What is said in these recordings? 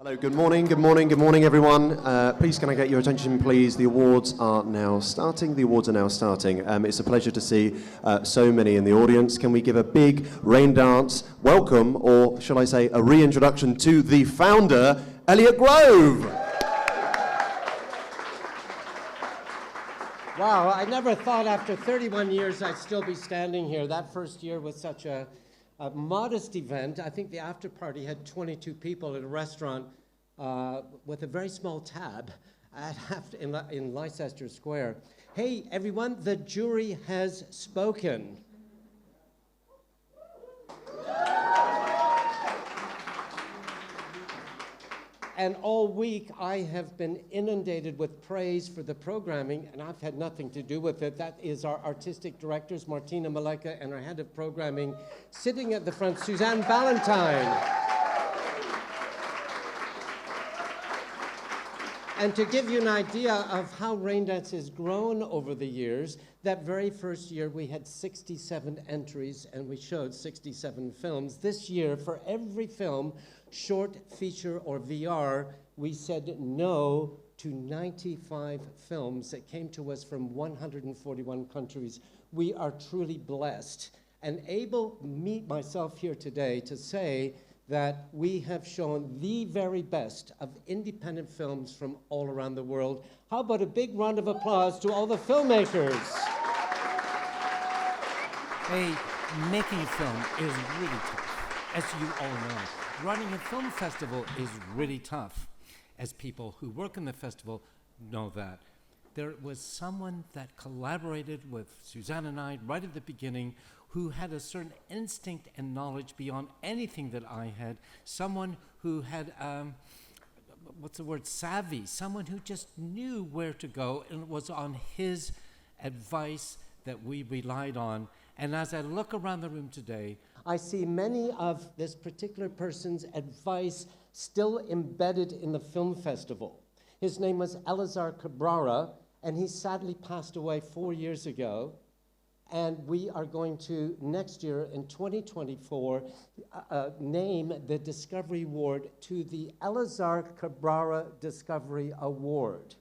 Hello, good morning, good morning, good morning, everyone. Please, can I get your attention, please? The awards are now starting. It's a pleasure to see so many in the audience. Can we give a big Raindance welcome, or shall I say a reintroduction to the founder, Elliot Grove? Wow, I never thought after 31 years I'd still be standing here. That first year was such a modest event. I think the after party had 22 people at a restaurant with a very small tab in Leicester Square. Hey, everyone, the jury has spoken. And all week I have been inundated with praise for the programming, and I've had nothing to do with it. That is our artistic directors, Martina Maleka, and our head of programming, sitting at the front, Suzanne Valentine. And to give you an idea of how Raindance has grown over the years, that very first year we had 67 entries and we showed 67 films. This year, for every film, short, feature, or VR, we said no to 95 films that came to us from 141 countries. We are truly blessed and able, myself here today, to say that we have shown the very best of independent films from all around the world. How about a big round of applause to all the filmmakers? Hey, making a film is really tough, as you all know. Running a film festival is really tough, as people who work in the festival know that. There was someone that collaborated with Suzanne and I right at the beginning who had a certain instinct and knowledge beyond anything that I had. Someone who had, savvy. Someone who just knew where to go, and it was on his advice that we relied on. And as I look around the room today, I see many of this particular person's advice still embedded in the film festival. His name was Elazar Cabrera, and he sadly passed away 4 years ago. And we are going to, next year in 2024, name the Discovery Award to the Elazar Cabrera Discovery Award,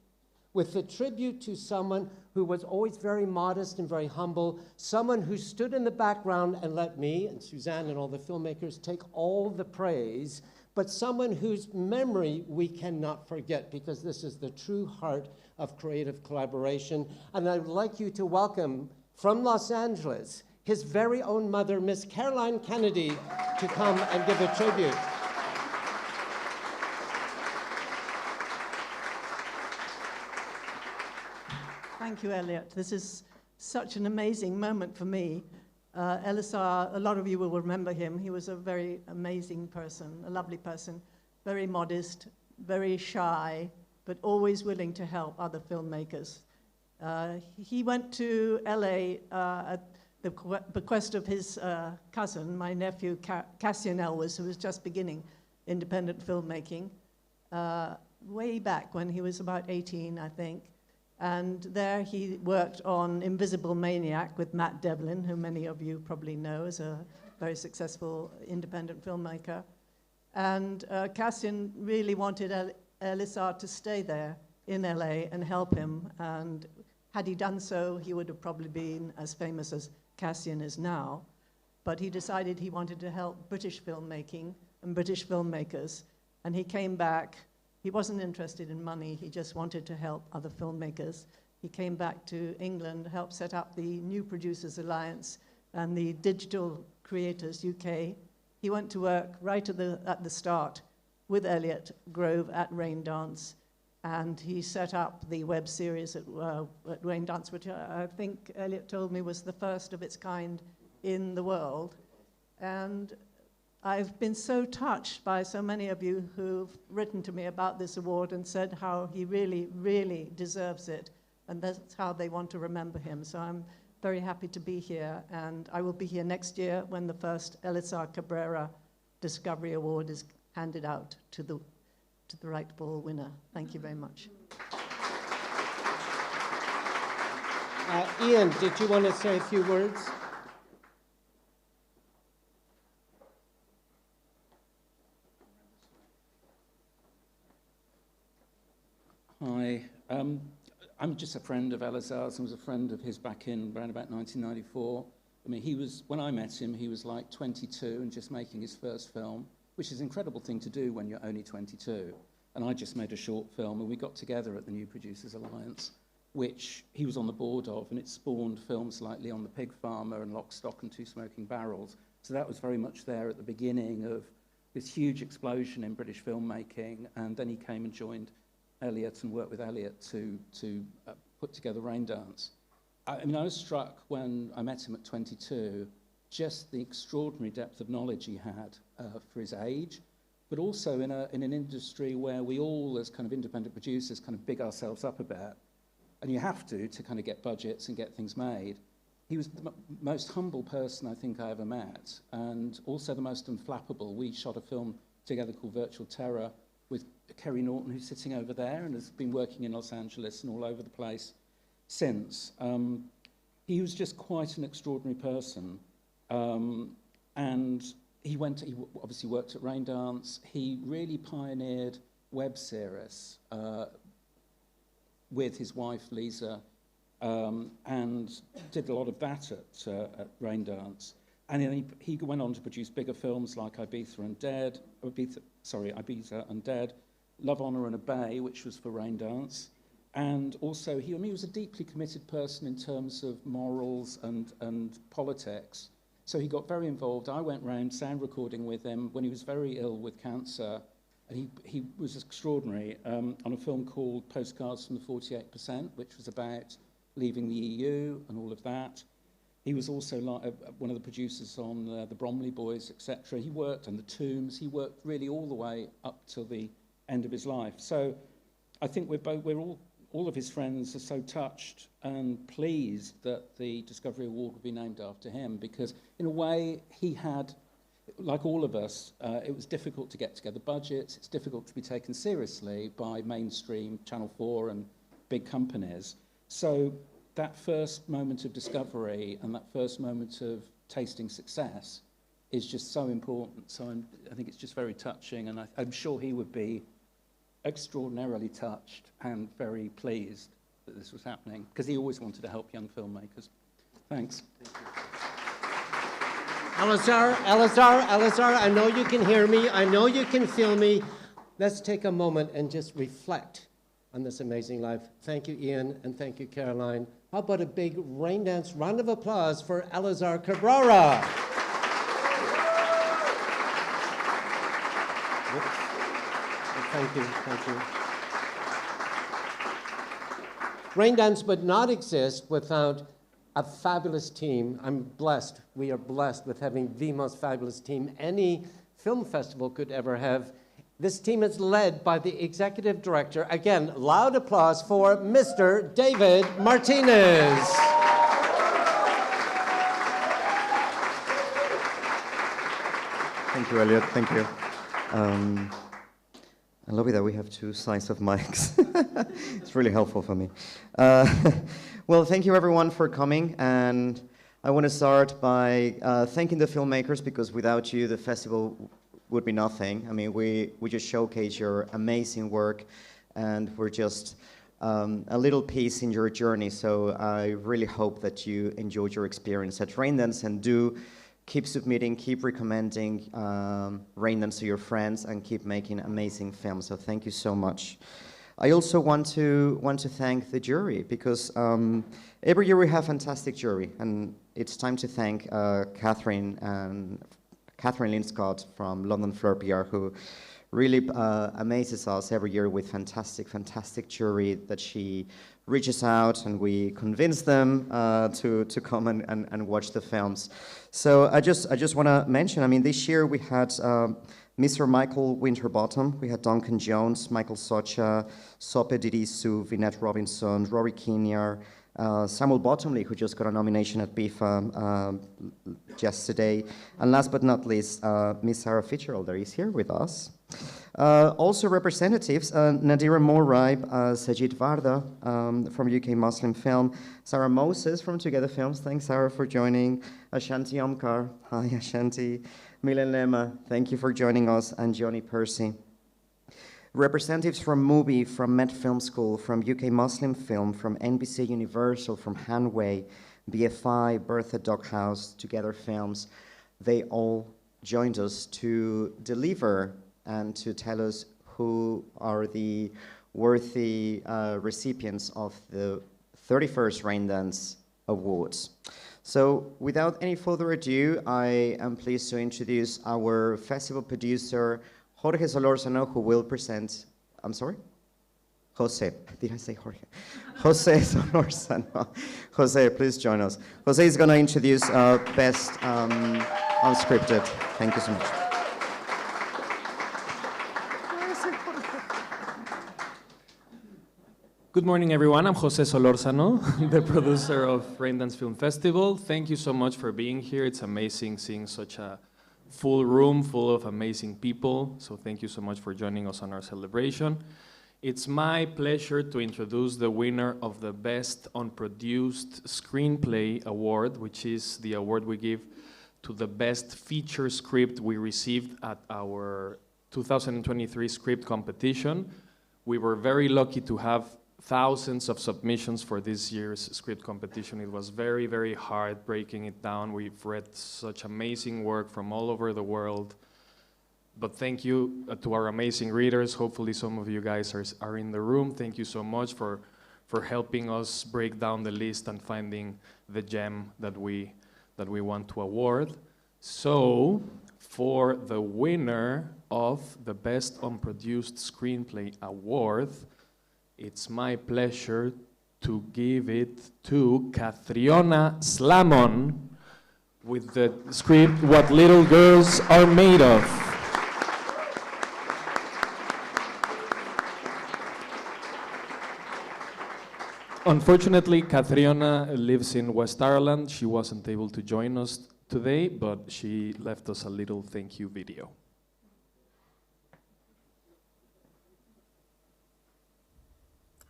with a tribute to someone who was always very modest and very humble, someone who stood in the background and let me and Suzanne and all the filmmakers take all the praise, but someone whose memory we cannot forget, because this is the true heart of creative collaboration. And I'd like you to welcome, from Los Angeles, his very own mother, Miss Caroline Kennedy, to come and give a tribute. Thank you, Elliot. This is such an amazing moment for me. Elazar, a lot of you will remember him. He was a very amazing person, a lovely person, very modest, very shy, but always willing to help other filmmakers. He went to LA at the bequest of his cousin, my nephew, Cassian Elwes, who was just beginning independent filmmaking, way back when he was about 18, I think. And there he worked on Invisible Maniac with Matt Devlin, who many of you probably know as a very successful independent filmmaker. And Cassian really wanted Elazar to stay there in LA and help him. And had he done so, he would have probably been as famous as Cassian is now. But he decided he wanted to help British filmmaking and British filmmakers. And he came back. He wasn't interested in money, he just wanted to help other filmmakers. He came back to England, helped set up the New Producers Alliance and the Digital Creators UK. He went to work right at the start with Elliot Grove at Raindance, and he set up the web series at Raindance, which I think Elliot told me was the first of its kind in the world. And I've been so touched by so many of you who've written to me about this award and said how he really, really deserves it, and that's how they want to remember him. So I'm very happy to be here, and I will be here next year when the first Elazar Cabrera Discovery Award is handed out to the rightful winner. Thank you very much. Ian, did you want to say a few words? Hi. I'm just a friend of Elazar's. I was a friend of his back in around about 1994. I mean, when I met him, he was like 22 and just making his first film, which is an incredible thing to do when you're only 22. And I just made a short film, and we got together at the New Producers Alliance, which he was on the board of, and it spawned films like Leon the Pig Farmer and Lock, Stock and Two Smoking Barrels. So that was very much there at the beginning of this huge explosion in British filmmaking, and then he came and joined Elliot and worked with Elliot to put together Raindance. I mean, I was struck when I met him at 22, just the extraordinary depth of knowledge he had for his age, but also in an industry where we all, as kind of independent producers, kind of big ourselves up a bit, and you have to kind of get budgets and get things made. He was the most humble person I think I ever met, and also the most unflappable. We shot a film together called Virtual Terror with Kerry Norton, who's sitting over there and has been working in Los Angeles and all over the place since. He was just quite an extraordinary person. And he obviously worked at Raindance. He really pioneered web series with his wife, Lisa, and did a lot of that at Raindance. And then he went on to produce bigger films like Ibiza Undead, Love, Honour and Obey, which was for Raindance. And also, he was a deeply committed person in terms of morals and politics. So he got very involved. I went round sound recording with him when he was very ill with cancer. And he was extraordinary on a film called Postcards from the 48%, which was about leaving the EU and all of that. He was also one of the producers on the Bromley Boys, etc. He worked on The Tombs. He worked really all the way up till the end of his life. So I think all of his friends are so touched and pleased that the Discovery Award will be named after him, because in a way he had, like all of us, it was difficult to get together budgets. It's difficult to be taken seriously by mainstream Channel 4 and big companies. So that first moment of discovery and that first moment of tasting success is just so important. So I think it's just very touching, and I'm sure he would be extraordinarily touched and very pleased that this was happening, because he always wanted to help young filmmakers. Thanks. Elazar, I know you can hear me. I know you can feel me. Let's take a moment and just reflect on this amazing life. Thank you, Ian, and thank you, Caroline. How about a big Raindance round of applause for Elazar Cabrera? Thank you. Raindance would not exist without a fabulous team. I'm blessed. We are blessed with having the most fabulous team any film festival could ever have. This team is led by the executive director. Again, loud applause for Mr. David Martinez. Thank you, Elliot. Thank you. I love it that we have two sides of mics. It's really helpful for me. Well, thank you everyone for coming, and I want to start by thanking the filmmakers, because without you, the festival would be nothing. I mean, we just showcase your amazing work, and we're just a little piece in your journey. So I really hope that you enjoyed your experience at Raindance, and do keep submitting, keep recommending Raindance to your friends, and keep making amazing films. So thank you so much. I also want to thank the jury, because every year we have fantastic jury, and it's time to thank Catherine Lynn Scott from London Fleur PR, who really amazes us every year with fantastic jury that she reaches out, and we convince them to come and watch the films. So I just want to mention, I mean, this year we had Mr. Michael Winterbottom, we had Duncan Jones, Michael Socha, Sope Didisu, Vinette Robinson, Rory Kinnear, Samuel Bottomley, who just got a nomination at BIFA yesterday, and last but not least, Miss Sarah Fitzgerald, that is here with us. Also representatives, Nadira Moraib, Sajid Varda from UK Muslim Film, Sarah Moses from Together Films, thanks Sarah for joining, Ashanti Omkar, hi Ashanti, Milen Lema, thank you for joining us, and Johnny Percy. Representatives from Movie, from Met Film School, from UK Muslim Film, from NBC Universal, from Hanway, BFI, Bertha Doghouse, Together Films, they all joined us to deliver and to tell us who are the worthy recipients of the 31st Raindance Awards. So without any further ado, I am pleased to introduce our festival producer, Jorge Solórzano, who will present, I'm sorry? Jose, did I say Jorge? Jose Solórzano. Jose, please join us. Jose is going to introduce Best Unscripted. Thank you so much. Good morning, everyone. I'm Jose Solórzano, the producer of Raindance Film Festival. Thank you so much for being here. It's amazing seeing such a full room full of amazing people. So thank you so much for joining us on our celebration. It's my pleasure to introduce the winner of the Best Unproduced Screenplay Award, which is the award we give to the best feature script we received at our 2023 script competition. We were very lucky to have thousands of submissions for this year's script competition. It was very, very hard breaking it down. We've read such amazing work from all over the world. But thank you to our amazing readers. Hopefully some of you guys are in the room. Thank you so much for helping us break down the list and finding the gem that we want to award. So, for the winner of the Best Unproduced Screenplay Award, it's my pleasure to give it to Catriona Slamon with the script What Little Girls Are Made Of. Unfortunately, Catriona lives in West Ireland. She wasn't able to join us today, but she left us a little thank you video.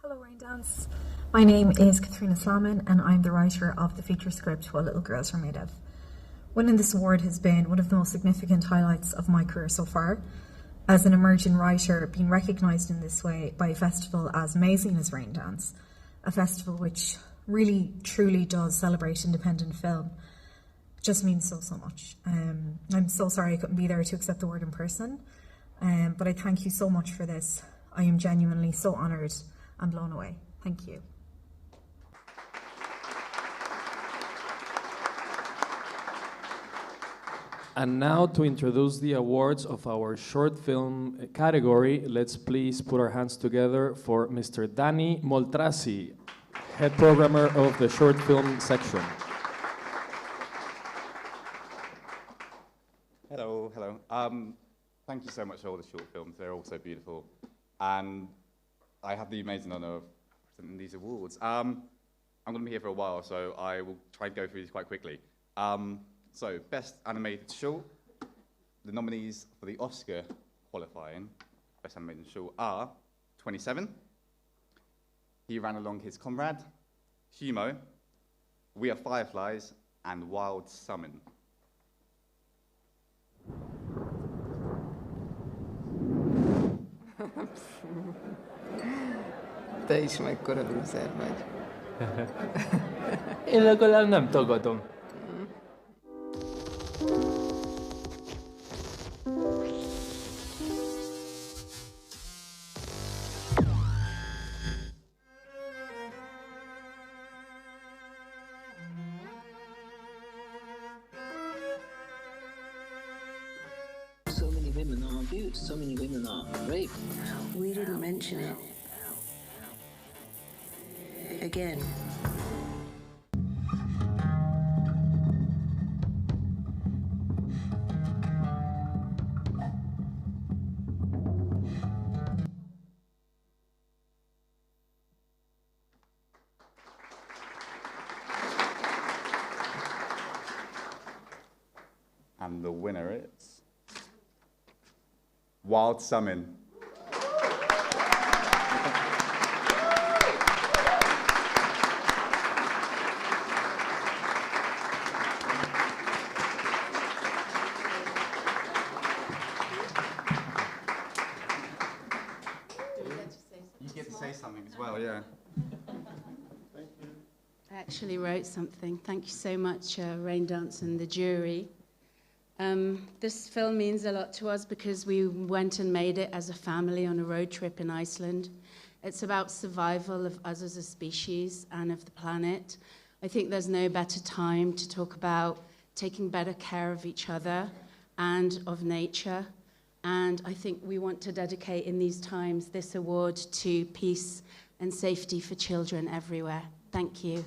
Hello, Raindance. My name is Catriona Slamon, and I'm the writer of the feature script What Little Girls Are Made Of. Winning this award has been one of the most significant highlights of my career so far. As an emerging writer, being recognised in this way by a festival as amazing as Raindance, a festival which really, truly does celebrate independent film, just means so much. I'm so sorry I couldn't be there to accept the award in person, but I thank you so much for this. I am genuinely so honoured and blown away. Thank you. And now to introduce the awards of our short film category, let's please put our hands together for Mr. Danny Moltrasi, head programmer of the short film section. Hello. Thank you so much for all the short films. They're all so beautiful. And I have the amazing honor of presenting these awards. I'm going to be here for a while, so I will try and go through these quite quickly. So, Best Animated Short. The nominees for the Oscar qualifying Best Animated Short are 27, He Ran Along His Comrade, Humo, We Are Fireflies, and Wild Summon. Te is mekkora lúzer vagy. Én legalább nem tagadom. So many women are abused, so many women are raped. We didn't mention it. Again. And the winner is Wild Summon. get to say something as well, yeah. I actually wrote something. Thank you so much, Raindance and the jury. This film means a lot to us because we went and made it as a family on a road trip in Iceland. It's about survival of us as a species and of the planet. I think there's no better time to talk about taking better care of each other and of nature. And I think we want to dedicate in these times this award to peace and safety for children everywhere. Thank you.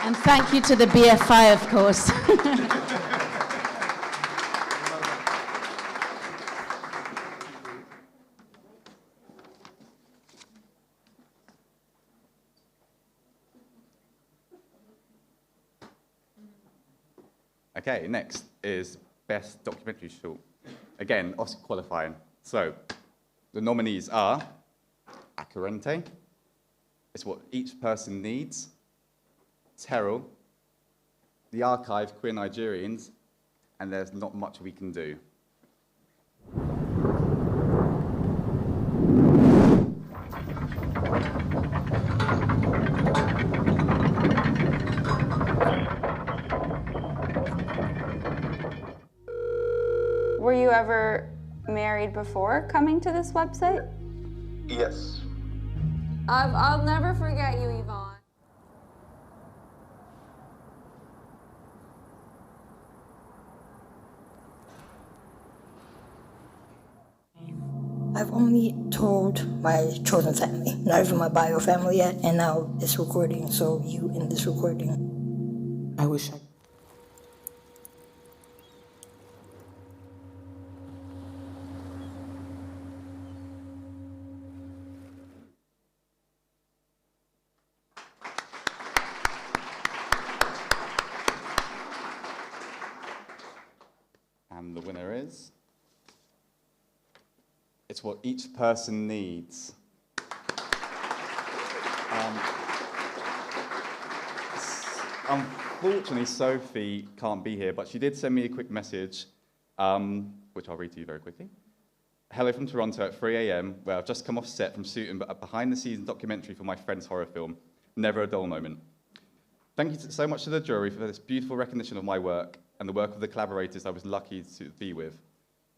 And thank you to the BFI, of course. Okay, next is Best Documentary Short. Again, Oscar qualifying. So, the nominees are Akurente, It's What Each Person Needs, Terrell, The Archive, Queer Nigerians, and There's Not Much We Can Do. Were you ever married before coming to this website? Yes. I'll never forget you, Yvonne. I've only told my chosen family, not even my bio family yet, and now this recording, so you in this recording. I wish I... And the winner is It's What Each Person Needs. Unfortunately, Sophie can't be here, but she did send me a quick message, which I'll read to you very quickly. Hello from Toronto at 3 a.m, where I've just come off set from shooting a behind-the-scenes documentary for my friend's horror film, Never a Dull Moment. Thank you so much to the jury for this beautiful recognition of my work and the work of the collaborators I was lucky to be with.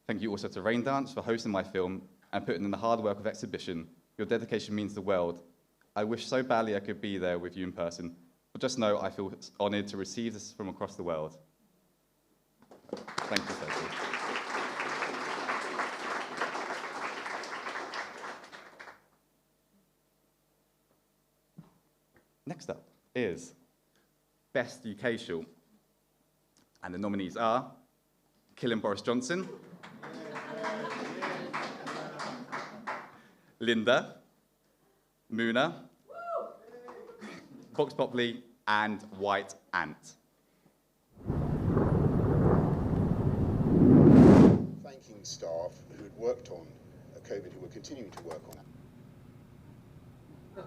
Thank you also to Raindance for hosting my film and putting in the hard work of exhibition. Your dedication means the world. I wish so badly I could be there with you in person, but just know I feel honoured to receive this from across the world. Thank you, Sophie. Next up is Best UK Short. And the nominees are Killing Boris Johnson, Linda, Muna, Vox Populi, and White Ant. Thanking staff who had worked on COVID, who were continuing to work on it.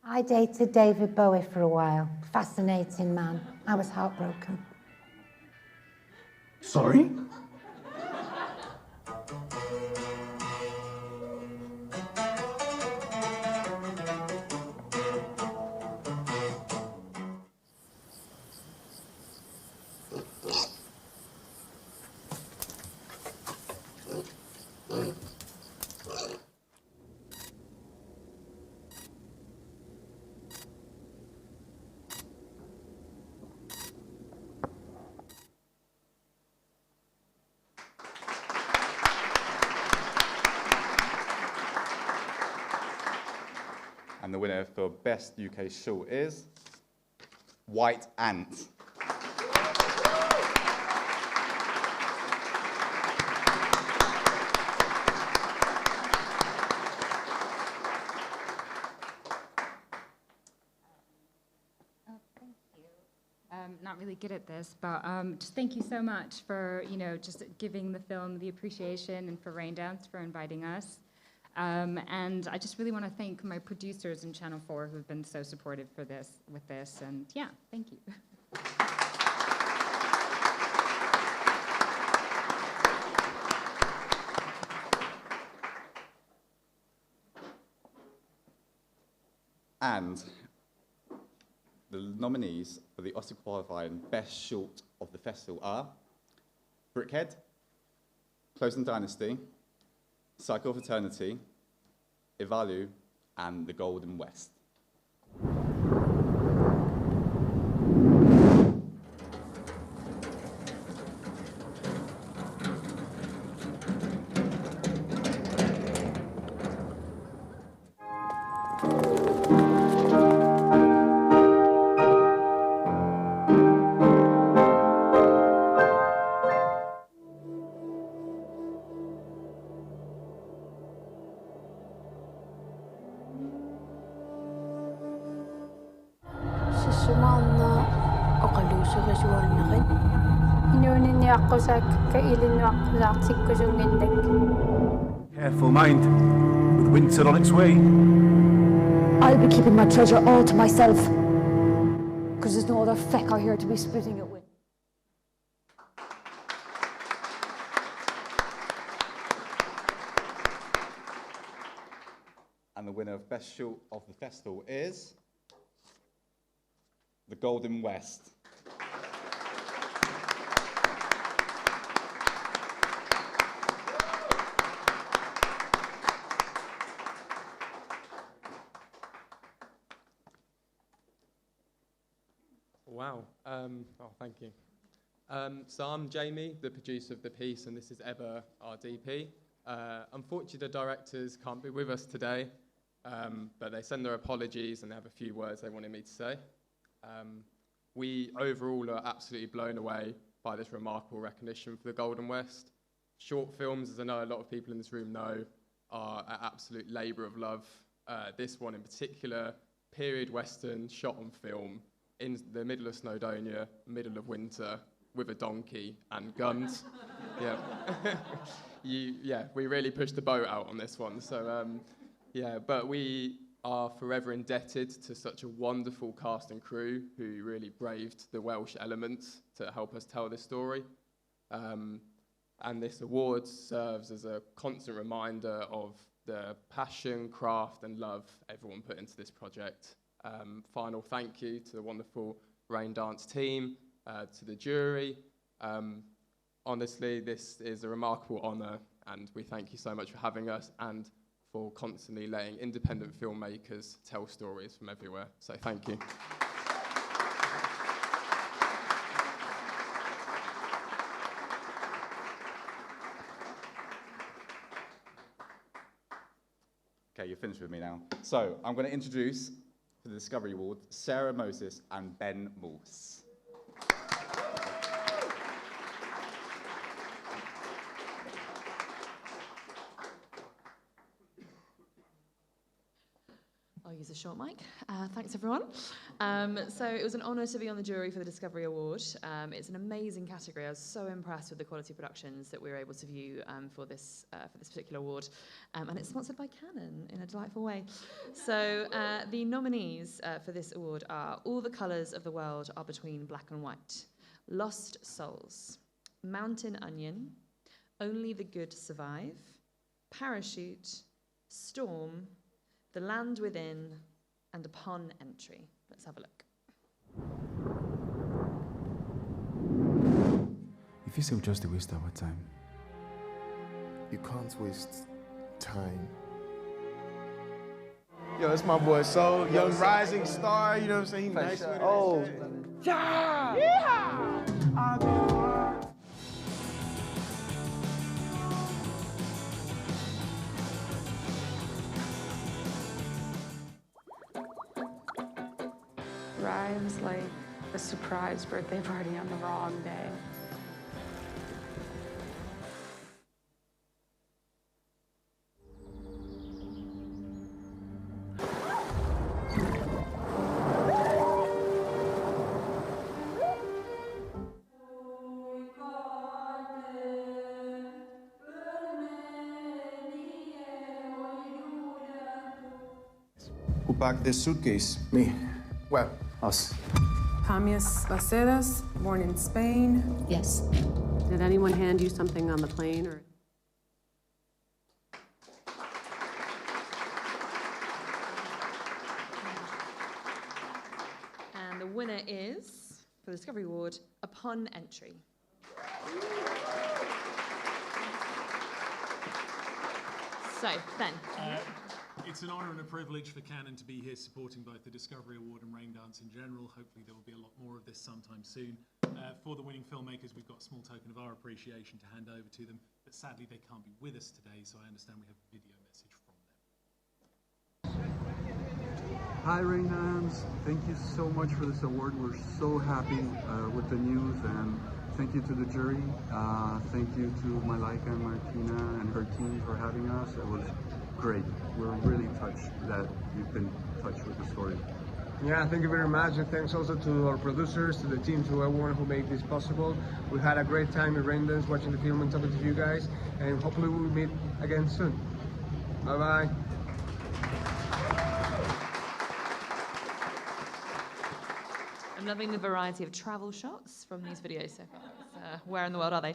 I dated David Bowie for a while. Fascinating man. I was heartbroken. Sorry? And the winner for Best UK Short is White Ant. Not really good at this, but just thank you so much for, just giving the film the appreciation, and for Raindance for inviting us. And I just really want to thank my producers in Channel 4 who have been so supportive with this. And yeah, thank you. And the nominees for the Oscar qualifying Best Short of the festival are Brickhead, Close Dynasty, Cycle of Eternity, Ivalu, and The Golden West. Careful mind, with winter on its way. I'll be keeping my treasure all to myself, because there's no other fecker here to be splitting it with. And the winner of Best Short of the festival is The Golden West. Wow. Thank you. So I'm Jamie, the producer of the piece, and this is Ebba, our DP. Unfortunately, the directors can't be with us today, but they send their apologies and they have a few words they wanted me to say. We overall are absolutely blown away by this remarkable recognition for the Golden West. Short films, as I know a lot of people in this room know, are an absolute labour of love. This one in particular, period western, shot on film, in the middle of Snowdonia, middle of winter, with a donkey and guns. We really pushed the boat out on this one. So, but we are forever indebted to such a wonderful cast and crew who really braved the Welsh elements to help us tell this story. And this award serves as a constant reminder of the passion, craft, and love everyone put into this project. Final thank you to the wonderful Raindance team, to the jury. Honestly, this is a remarkable honour, and we thank you so much for having us and for constantly letting independent filmmakers tell stories from everywhere. So thank you. Okay, you're finished with me now. So I'm going to introduce for the Discovery Award, Sarah Moses and Ben Morse. I'll use a short mic. Thanks, everyone. So it was an honour to be on the jury for the Discovery Award. It's an amazing category. I was so impressed with the quality of productions that we were able to view for this particular award. And it's sponsored by Canon in a delightful way. So the nominees for this award are All the Colours of the World Are Between Black and White, Lost Souls, Mountain Onion, Only the Good Survive, Parachute, Storm, The Land Within, and Upon Entry. Let's have a look. If you say just a waste of our time. You can't waste time. Yo, it's my boy Soul, young rising star, you know what I'm saying? He nice with it. Oh, yeah! Rhymes like a surprise birthday party on the wrong day. Who packed this suitcase? Me. Well, us. James Lacedas, born in Spain. Yes. Did anyone hand you something on the plane or? is, for the Discovery Award, Upon Entry. So, Ben. It's an honour and a privilege for Canon to be here supporting both the Discovery Award and Raindance in general. Hopefully there will be a lot more of this sometime soon. For the winning filmmakers, we've got a small token of our appreciation to hand over to them, but sadly they can't be with us today, so I understand we have a video message from them. Hi Raindance, thank you so much for this award. We're so happy with the news, and thank you to the jury. Thank you to Malaika and Martina and her team for having us. It was great. We're really touched that you've been touched with the story. Yeah, thank you very much, and thanks also to our producers, to the team, to everyone who made this possible. We had a great time in Raindance watching the film and talking to you guys, and hopefully we'll meet again soon. Bye-bye. I'm loving the variety of travel shots from these videos so far. Where in the world are they?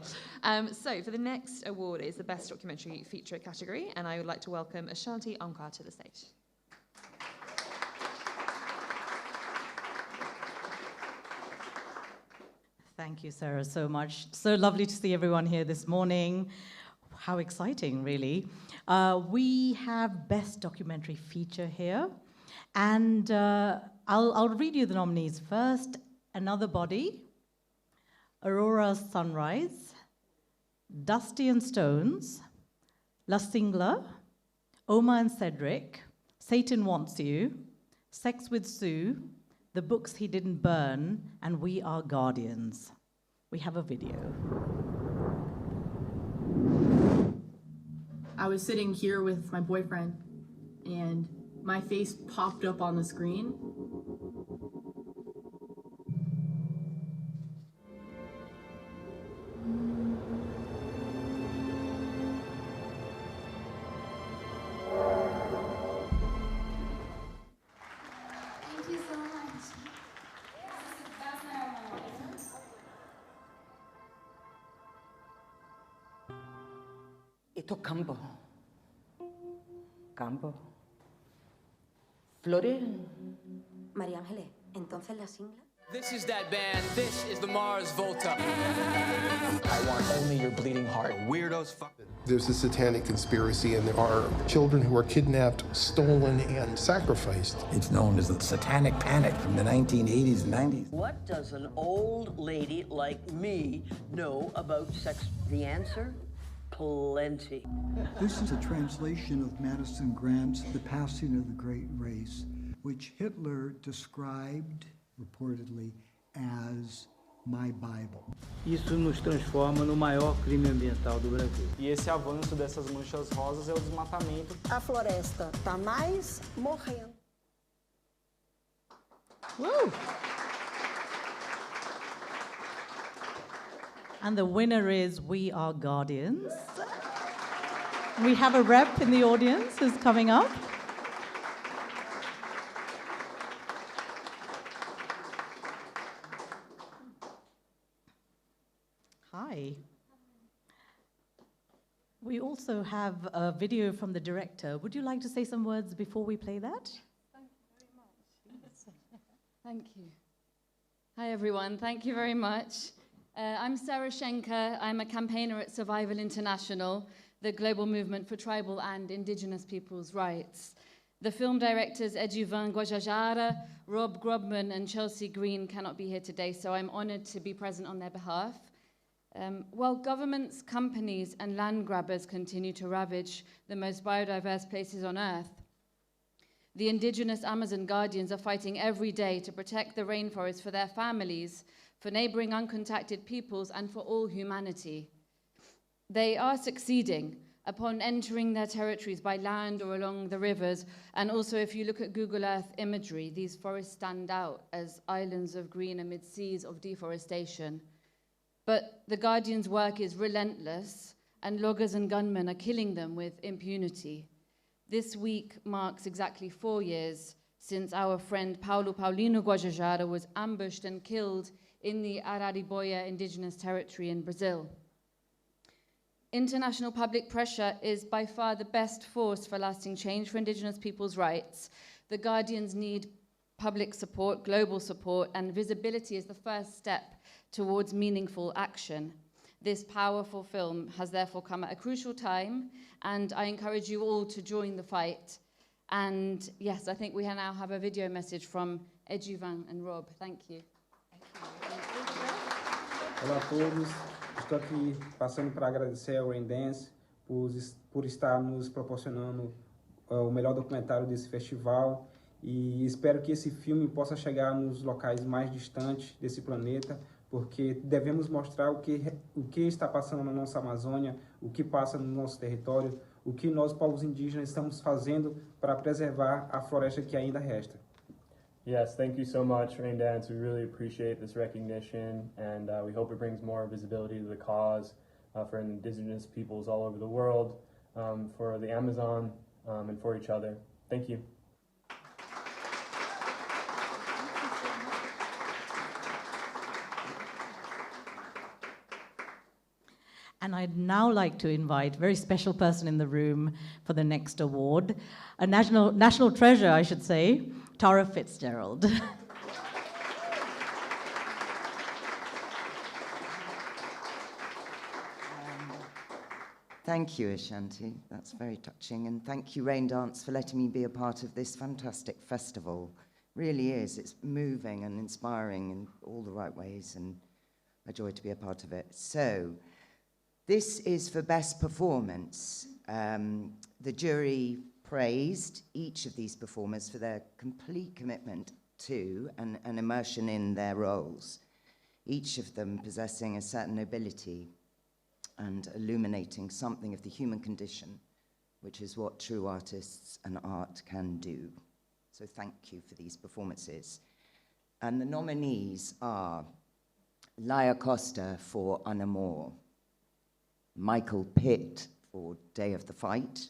So for the next award is the Best Documentary Feature category, and I would like to welcome Ashanti Onkar to the stage. Thank you, Sarah, so much. So lovely to see everyone here this morning. How exciting, really. We have Best Documentary Feature here. And I'll read you the nominees first. Another Body, Aurora's Sunrise, Dusty and Stones, La Singla, Oma and Cedric, Satan Wants You, Sex with Sue, The Books He Didn't Burn, and We Are Guardians. We have a video. I was sitting here with my boyfriend, and my face popped up on the screen. Thank you so much. This is the best night of my life. Esto es campo. Campo. Flores. María Ángeles, entonces la singla. This is that band. This is the Mars Volta. I want only your bleeding heart. Weirdos. There's a satanic conspiracy, and there are children who are kidnapped, stolen, and sacrificed. It's known as the Satanic Panic from the 1980s and 90s. What does an old lady like me know about sex? The answer? Plenty. This is a translation of Madison Grant's The Passing of the Great Race, which Hitler described, reportedly, as my Bible. Isso nos transforma no maior crime ambiental do Brasil. E esse avanço dessas manchas rosas é o desmatamento. A floresta está mais morrendo. Woo! And the winner is We Are Guardians. We have a rep in the audience who's coming up. Hi. We also have a video from the director. Would you like to say some words before we play that? Thank you very much. Thank you. Hi, everyone. Thank you very much. I'm Sarah Schenker. I'm a campaigner at Survival International, the global movement for tribal and indigenous people's rights. The film directors Eduvin Guajajara, Rob Grobman, and Chelsea Green cannot be here today, so I'm honored to be present on their behalf. While governments, companies, and land grabbers continue to ravage the most biodiverse places on Earth, the indigenous Amazon Guardians are fighting every day to protect the rainforest for their families, for neighboring uncontacted peoples, and for all humanity. They are succeeding upon entering their territories by land or along the rivers, and also if you look at Google Earth imagery, these forests stand out as islands of green amid seas of deforestation. But the Guardians' work is relentless, and loggers and gunmen are killing them with impunity. This week marks exactly 4 years since our friend Paulo Paulino Guajajara was ambushed and killed in the Arariboia indigenous territory in Brazil. International public pressure is by far the best force for lasting change for indigenous people's rights. The Guardians need public support, global support, and visibility is the first step towards meaningful action. This powerful film has therefore come at a crucial time, and I encourage you all to join the fight. And yes, I think we now have a video message from Edjuvan and Rob. Thank you. Olá a todos, estou aqui passando para agradecer ao Raindance por estar nos proporcionando o melhor documentário desse festival e espero que esse filme possa chegar nos locais mais distantes desse planeta, porque devemos mostrar o que está passando na nossa Amazônia, o que passa no nosso território, o que nós, povos indígenas, estamos fazendo para preservar a floresta que ainda resta. Yes, thank you so much, Raindance. We really appreciate this recognition, and we hope it brings more visibility to the cause for indigenous peoples all over the world, for the Amazon, and for each other. Thank you. And I'd now like to invite a very special person in the room for the next award, a national treasure, I should say, Tara Fitzgerald. Thank you, Ashanti. That's very touching. And thank you, Raindance, for letting me be a part of this fantastic festival. Really is. It's moving and inspiring in all the right ways, and a joy to be a part of it. So, this is for Best Performance. The jury praised each of these performers for their complete commitment to and immersion in their roles, each of them possessing a certain nobility and illuminating something of the human condition, which is what true artists and art can do. So thank you for these performances. And the nominees are Laia Costa for Un Amor, Michael Pitt for Day of the Fight,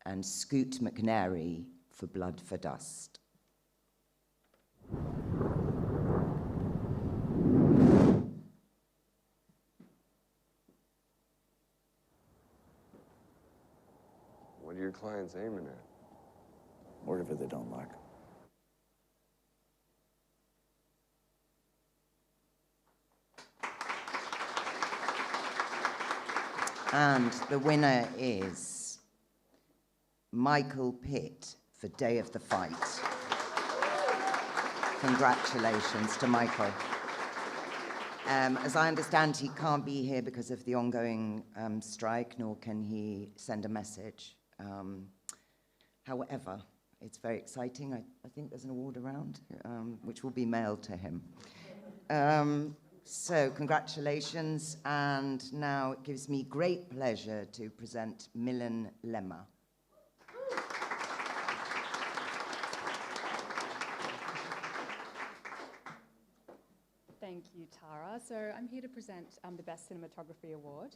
and Scoot McNairy for Blood for Dust. What are your clients aiming at? Whatever they don't like. And the winner is Michael Pitt for Day of the Fight. Congratulations to Michael. As I understand, he can't be here because of the ongoing strike, nor can he send a message. However, it's very exciting. I think there's an award around, which will be mailed to him. So congratulations, and now it gives me great pleasure to present Milan Lemma. Thank you, Tara. So I'm here to present the Best Cinematography Award.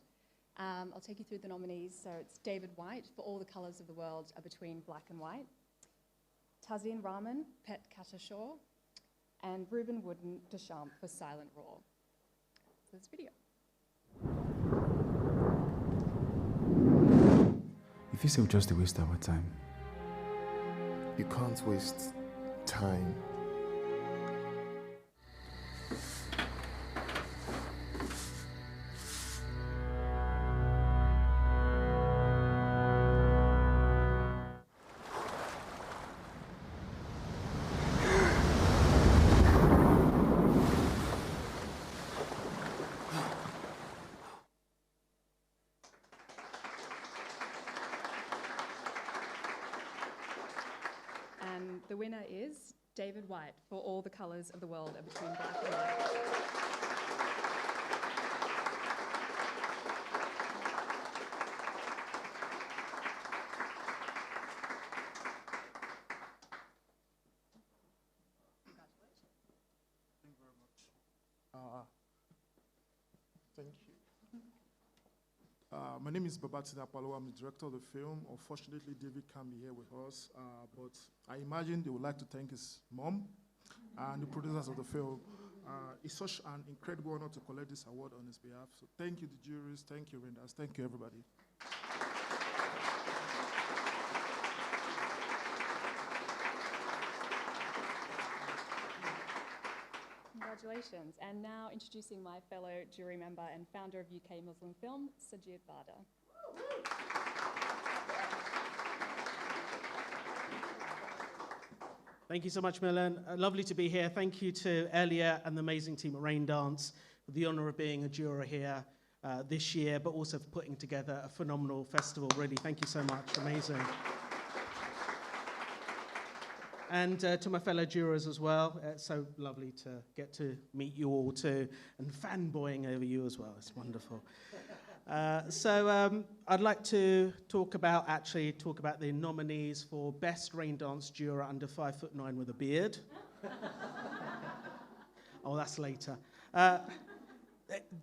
I'll take you through the nominees. So it's David White for All the Colours of the World Are Between Black and White, Tazeen Rahman, Pet Katashaw, and Ruben Wooden Deschamps for Silent Roar. So this video. If you say we'll just waste our time. You can't waste time. And the winner is David White for All the Colours of the World Are Between Black and White. Thank you. My name is Babatina Apalo. I'm the director of the film. Unfortunately, David can't be here with us, but I imagine they would like to thank his mom and the producers of the film. It's such an incredible honor to collect this award on his behalf. So thank you, the juries. Thank you, Raindance. Thank you, everybody. Congratulations. And now introducing my fellow jury member and founder of UK Muslim Film, Sajid Bada. Thank you so much, Milan. Lovely to be here. Thank you to Elliot and the amazing team at Raindance for the honor of being a juror here this year, but also for putting together a phenomenal festival. Really, thank you so much. Amazing. And to my fellow jurors as well. It's so lovely to get to meet you all too, and fanboying over you as well. It's wonderful. So I'd like to talk about the nominees for Best Raindance Juror Under 5'9" with a beard. Oh, that's later.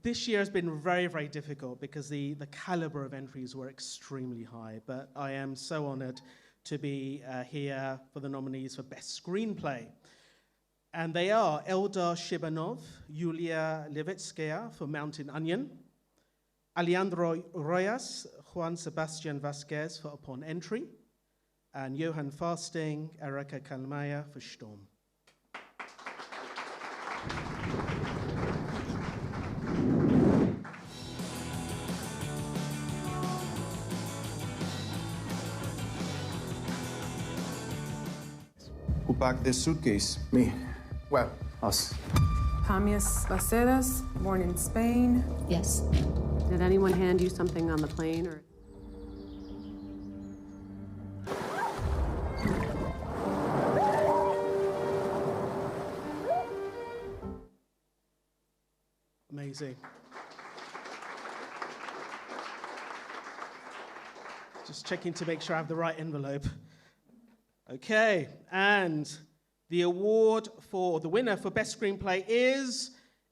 This year has been very, very difficult because the caliber of entries were extremely high, but I am so honored to be here for the nominees for Best Screenplay. And they are Eldar Shibanov, Yulia Levitskaya for Mountain Onion, Alejandro Royas, Juan Sebastian Vasquez for Upon Entry, and Johan Fasting, Erika Kalmaya for Sturm. Who packed this suitcase? Me. Well, us. Jamias Bacedas, born in Spain. Yes. Did anyone hand you something on the plane or? Amazing. Just checking to make sure I have the right envelope. Okay, and the award for the winner for Best Screenplay is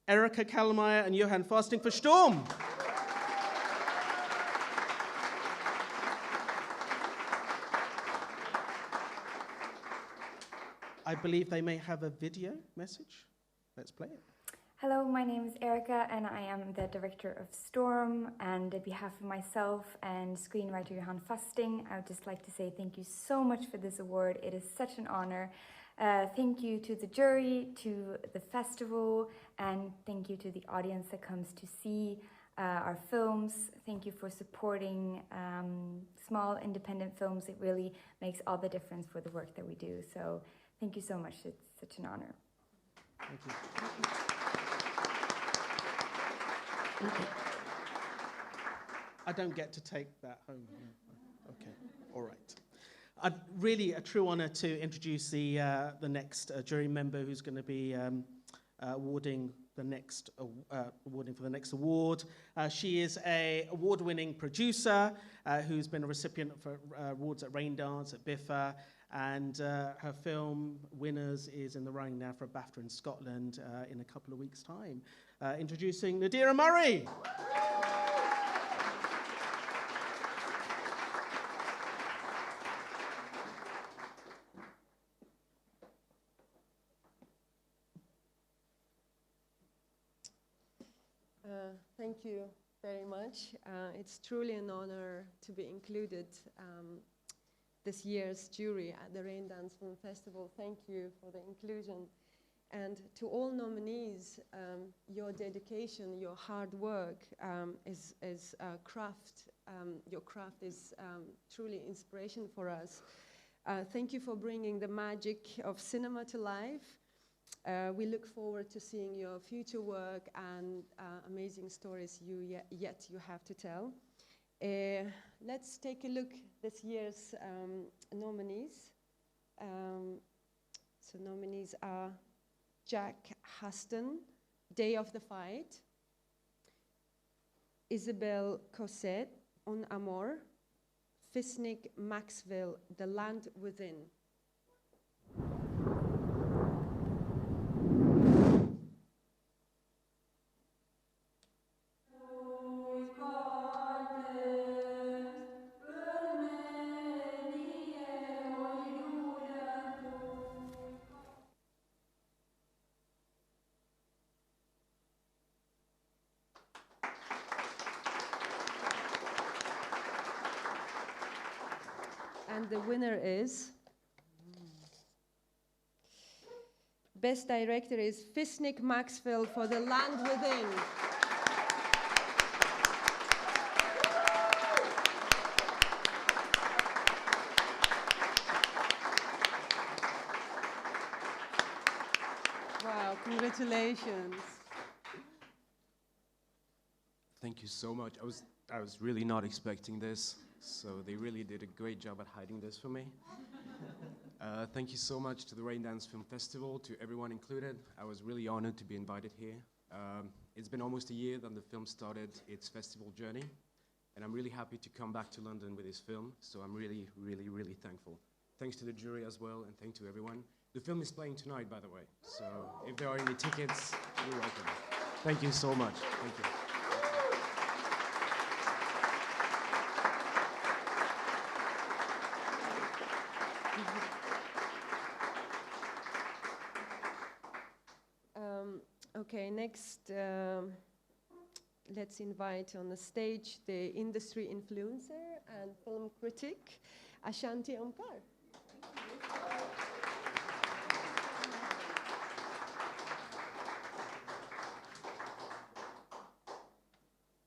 Erika Kalmaya and Johan Fasting for Sturm. I believe they may have a video message. Let's play it. Hello, my name is Erika and I am the director of Storm, and on behalf of myself and screenwriter Johan Fasting, I would just like to say thank you so much for this award. It is such an honor. Thank you to the jury, to the festival, and thank you to the audience that comes to see our films. Thank you for supporting small independent films. It really makes all the difference for the work that we do. So thank you so much. It's such an honor. Thank you. I don't get to take that home. Okay, all right. Really a true honor to introduce the next jury member who's going to be awarding for the next award. She is a award-winning producer who's been a recipient for awards at Raindance, at BIFA, and her film Winners is in the running now for a BAFTA in Scotland in a couple of weeks' time. Introducing Nadira Murray. Thank you very much. It's truly an honor to be included this year's jury at the Raindance Film Festival. Thank you for the inclusion. And to all nominees, your dedication, your hard work is craft. Your craft is truly inspiration for us. Thank you for bringing the magic of cinema to life. We look forward to seeing your future work and amazing stories you have to tell. Let's take a look this year's nominees. So nominees are Jack Huston, Day of the Fight, Isabelle Cosset, Un Amor, Fisnik Maxwell, The Land Within. And the winner is Best director is Fisnik Maxwell for The Land Within. Wow, congratulations. Thank you so much. I was really not expecting this, so they really did a great job at hiding this for me. Thank you so much to the Raindance Film Festival, to everyone included. I was really honored to be invited here. It's been almost a year that the film started its festival journey, and I'm really happy to come back to London with this film, so I'm really, really, really thankful. Thanks to the jury as well, and thanks to everyone. The film is playing tonight, by the way, so if there are any tickets, you're welcome. Thank you so much. Thank you. Okay, next, let's invite on the stage the industry influencer and film critic, Ashanti Omkar.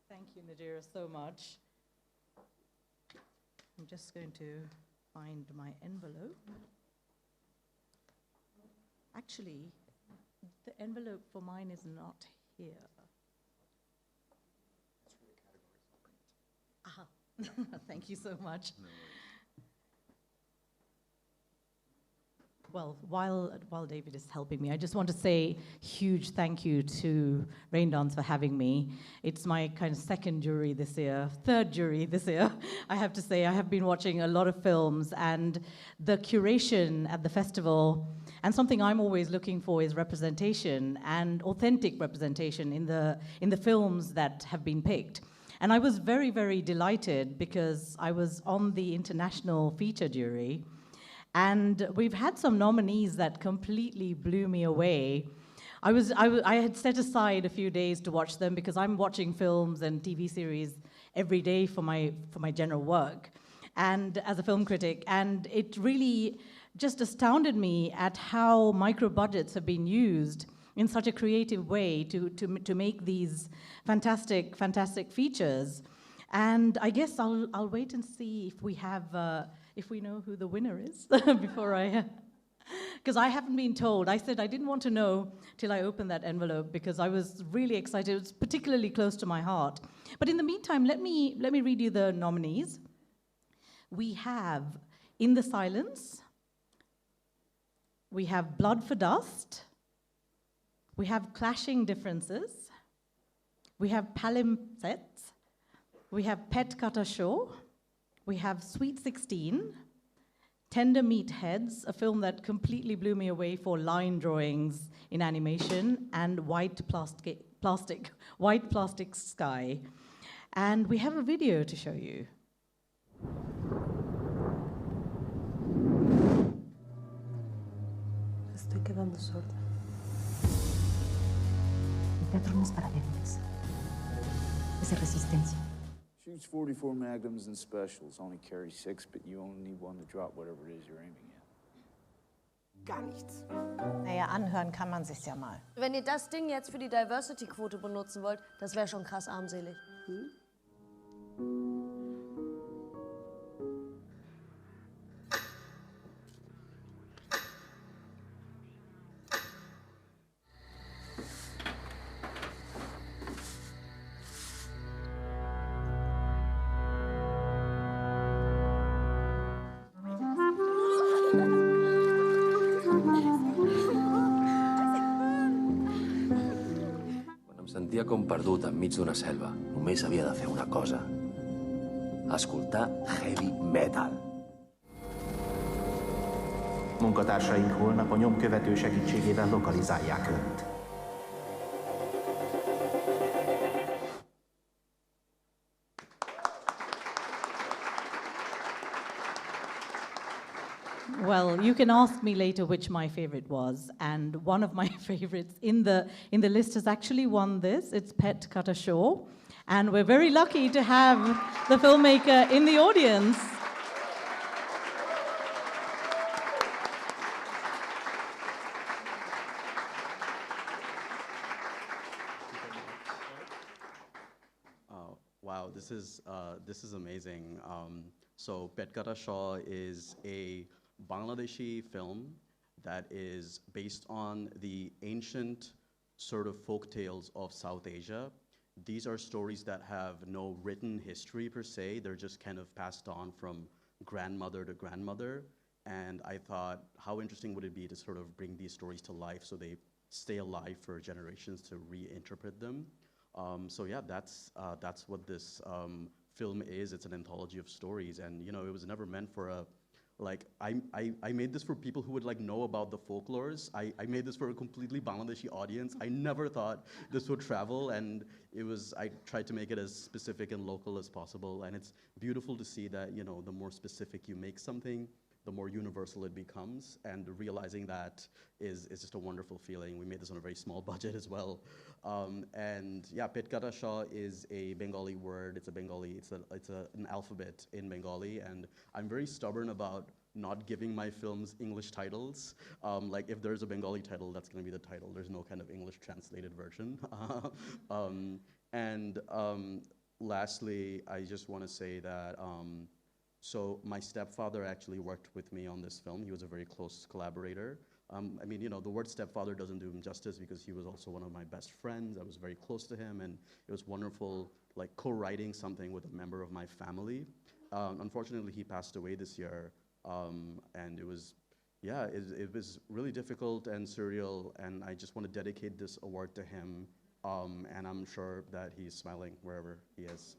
Thank you, Nadira, so much. I'm just going to find my envelope. Actually, the envelope for mine is not here. Aha. Thank you so much. No worries. Well, while David is helping me, I just want to say huge thank you to Raindance for having me. It's my kind of third jury this year. I have to say, I have been watching a lot of films, and the curation at the festival, and something I'm always looking for is representation, and authentic representation in the films that have been picked. And I was very, very delighted because I was on the international feature jury. And we've had some nominees that completely blew me away. I had set aside a few days to watch them because I'm watching films and TV series every day for my general work, and as a film critic. And it really just astounded me at how micro budgets have been used in such a creative way to make these fantastic features. And I guess I'll wait and see if we know who the winner is before because I haven't been told. I said I didn't want to know till I opened that envelope because I was really excited. It was particularly close to my heart. But in the meantime, let me read you the nominees. We have In the Silence. We have Blood for Dust. We have Clashing Differences. We have Palimpsest. We have Pet Cutter Show. We have Sweet 16, Tender Meatheads, a film that completely blew me away for line drawings in animation, and White Plastic Sky. And we have a video to show you. Estoy quedando sorda. El teatro no es para débiles. Es de resistencia. Shoots 44 magnums and specials. Only carry 6, but you only need one to drop whatever it is you're aiming at. Gar nichts. Naja, anhören kann man sich's ja mal. Wenn ihr das Ding jetzt für die Diversity-Quote benutzen wollt, das wäre schon krass armselig. Hm? sentia com perdut enmig d'una selva. Només havia de fer una cosa. Escoltar heavy metal. Munkatársaink holnap a nyomkövető segítségével lokalizálják Önt. Well, you can ask me later which my favorite was, and one of my favorites in the list has actually won this. It's Pet Cutter Show, and we're very lucky to have the filmmaker in the audience. Wow, this is amazing. So Petkata Shah is a Bangladeshi film that is based on the ancient sort of folk tales of South Asia. These are stories that have no written history per se. They're just kind of passed on from grandmother to grandmother. And I thought, how interesting would it be to sort of bring these stories to life so they stay alive for generations to reinterpret them. So yeah, that's what this film is. It's an anthology of stories, and it was never meant for a, like, I made this for people who would like know about the folklores. I made this for a completely Bangladeshi audience. I never thought this would travel, and I tried to make it as specific and local as possible, and it's beautiful to see that, the more specific you make something, the more universal it becomes, and realizing that is just a wonderful feeling. We made this on a very small budget as well. And yeah, Petkata Shah is a Bengali word. It's an alphabet in Bengali, and I'm very stubborn about not giving my films English titles. Like if there's a Bengali title, that's gonna be the title. There's no kind of English translated version. Lastly, I just wanna say that, so my stepfather actually worked with me on this film. He was a very close collaborator. I mean, the word stepfather doesn't do him justice because he was also one of my best friends. I was very close to him, and it was wonderful, like co-writing something with a member of my family. Unfortunately, he passed away this year, and it was really difficult and surreal, and I just want to dedicate this award to him, and I'm sure that he's smiling wherever he is.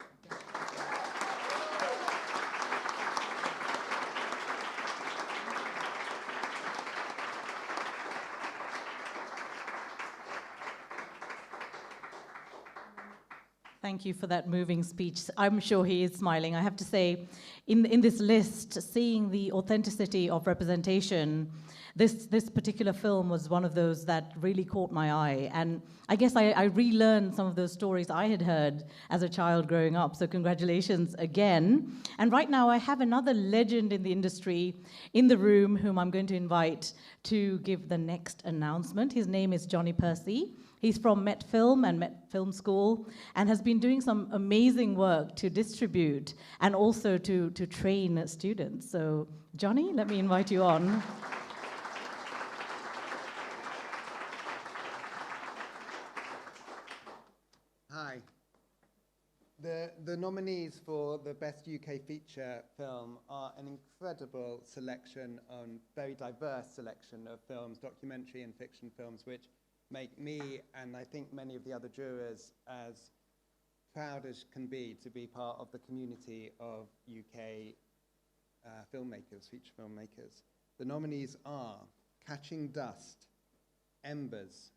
Thank you for that moving speech. I'm sure he is smiling. I have to say, in this list, seeing the authenticity of representation, this particular film was one of those that really caught my eye. And I guess I relearned some of those stories I had heard as a child growing up. So congratulations again. And right now, I have another legend in the industry in the room whom I'm going to invite to give the next announcement. His name is Johnny Percy. He's from Met Film and Met Film School and has been doing some amazing work to distribute and also to train students. So, Johnny, let me invite you on. Hi. The nominees for the Best UK Feature Film are an incredible selection, very diverse selection of films, documentary and fiction films, which make me, and I think many of the other jurors, as proud as can be to be part of the community of UK filmmakers, feature filmmakers. The nominees are Catching Dust, Embers,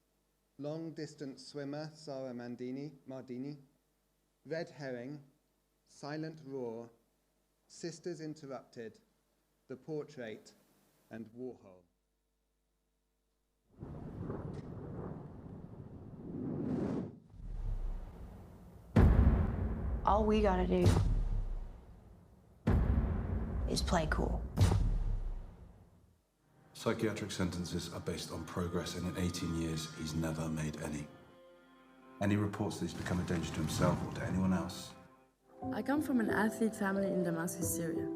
Long Distance Swimmer, Sara Mardini, Red Herring, Silent Roar, Sisters Interrupted, The Portrait, and Warhol. All we gotta do is play cool. Psychiatric sentences are based on progress, and in 18 years, he's never made any. Any reports that he's become a danger to himself or to anyone else? I come from an athlete family in Damascus, Syria.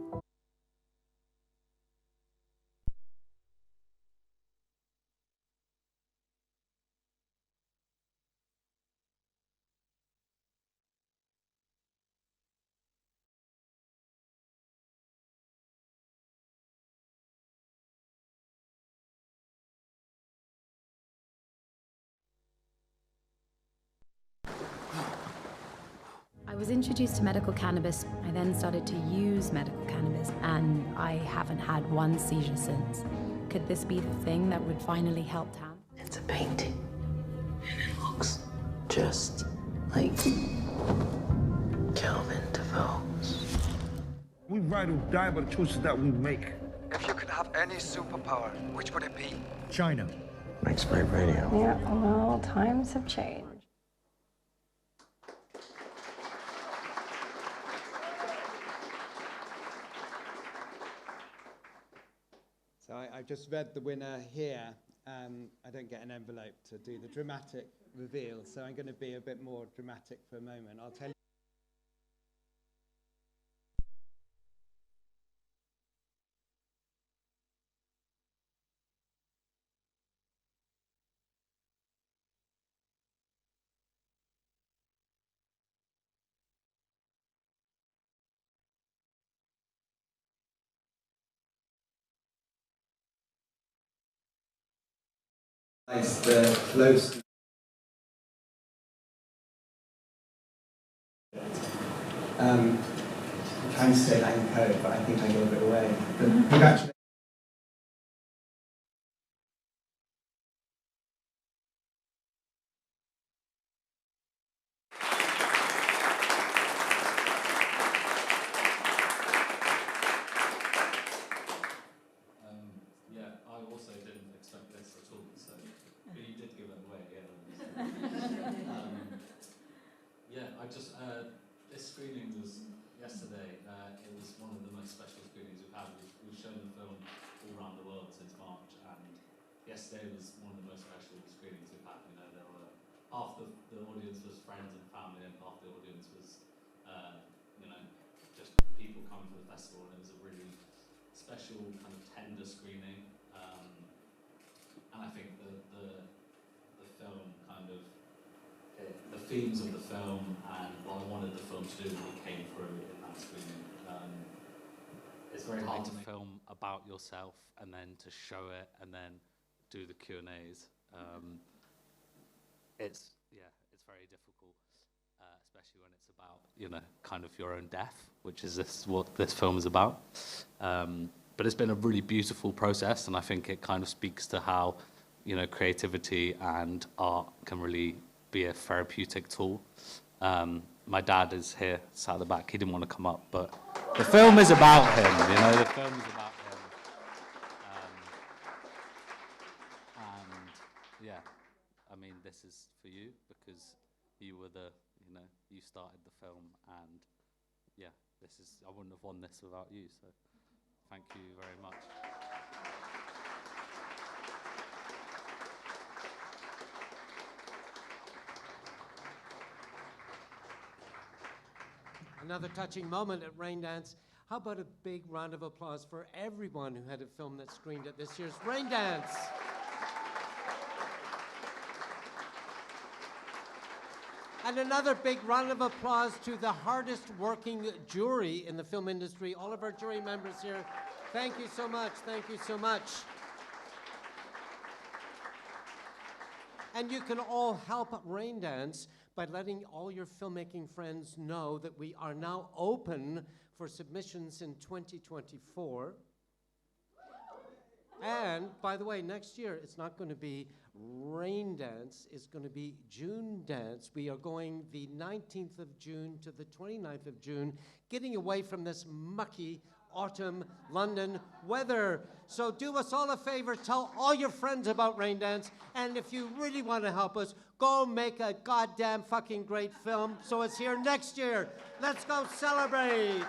I was introduced to medical cannabis. I then started to use medical cannabis, and I haven't had one seizure since. Could this be the thing that would finally help Tam? It's a painting, and it looks just like Kelvin DeVoe's. We ride or die by the choices that we make. If you could have any superpower, which would it be? China. Makes great radio. Yeah, well, times have changed. So I've just read the winner here. I don't get an envelope to do the dramatic reveal, so I'm going to be a bit more dramatic for a moment. I'll tell you. It's the close. I'm trying to say Latin code, but I think I gave it away. But congratulations. Yeah, I also didn't expect this at all, so but you did give it away, yeah. Yeah, I just this screening was yesterday. It was one of the most special screenings we've had. We've shown the film all around the world since March, and yesterday was one of the most special screenings we've had. You know, there were half the audience was friends and family, and half the audience was you know, just people coming to the festival, and it was a really special kind of tender screening. And I think the film kind of the themes of the film and what I wanted the film to do really came through in that screening. It's very hard to film about yourself and then to show it and then do the Q&As. It's very difficult, especially when it's about, you know, kind of your own death, which is what this film is about. But it's been a really beautiful process, and I think it kind of speaks to how, you know, creativity and art can really be a therapeutic tool. My dad is here, sat at the back. He didn't want to come up, but the film is about him, you know, the film is about him. And yeah, I mean, this is for you because you were you know, you started the film, and yeah, I wouldn't have won this without you, so thank you very much. Another touching moment at Raindance. How about a big round of applause for everyone who had a film that screened at this year's Raindance? And another big round of applause to the hardest working jury in the film industry. All of our jury members here, thank you so much, thank you so much. And you can all help Raindance by letting all your filmmaking friends know that we are now open for submissions in 2024. And, by the way, next year, it's not going to be Raindance, it's going to be June Dance. We are going the 19th of June to the 29th of June, getting away from this mucky autumn London weather. So do us all a favor, tell all your friends about Raindance, and if you really want to help us, go make a goddamn fucking great film so it's here next year. Let's go celebrate.